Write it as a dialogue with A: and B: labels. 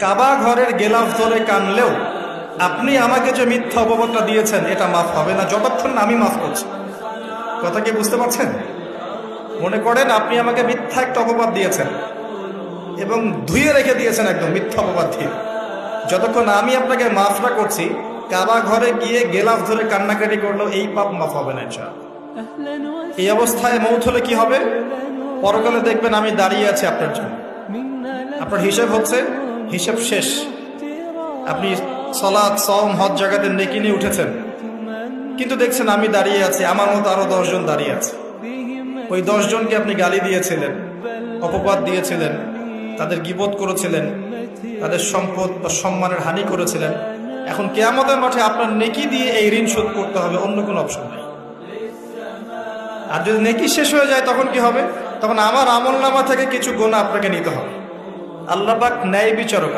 A: কাবা ঘরের গেলাফ ধরে কানলেও আপনি আমাকে যে মিথ্যা অপবাদটা দিয়েছেন এটা মাফ হবে না যতক্ষণ না আমি মাফ করছি। কথা কি বুঝতে পারছেন? মনে করেন আপনি আমাকে মিথ্যা একটা অপবাদ দিয়েছেন এবং ধুয়ে রেখে দিয়েছেন একদম মিথ্যা অপবাদ দিয়ে। যতক্ষণ আমি আপনাকে মাফ না করছি, কাবা ঘরে গিয়ে গেলাফ ধরে কান্নাকাটি করলেও এই পাপ মাফ হবে না ইনশাআল্লাহ। এই অবস্থায় মৌত হলে কি হবে? পরকালে দেখবেন আমি দাঁড়িয়ে আছি আপনার জন্য। আপনার হিসেব হচ্ছে, হিসেব শেষ। আপনি সালাত, সওম, হজ জাকাতে নেকি নিয়ে উঠেছেন, কিন্তু দেখছেন আমি দাঁড়িয়ে আছি, আমার মতো আরো 10 জন দাঁড়িয়ে আছে। ওই 10 জনকে আপনি গালি দিয়েছিলেন, অপবাদ দিয়েছিলেন, তাদের গীবত করেছিলেন, তাদের সম্পদ বা সম্মানের হানি করেছিলেন। এখন কিয়ামতের মাঠে আপনার নেকি দিয়ে এই ঋণ শোধ করতে হবে, অন্য কোনো অপশন নেই। আর যদি নেকি শেষ হয়ে যায় তখন কি হবে? তখন আমার আমলনামা থেকে কিছু গুনাহ আপনাকে নিতে হবে। আল্লাহ পাক ন্যায় বিচারক।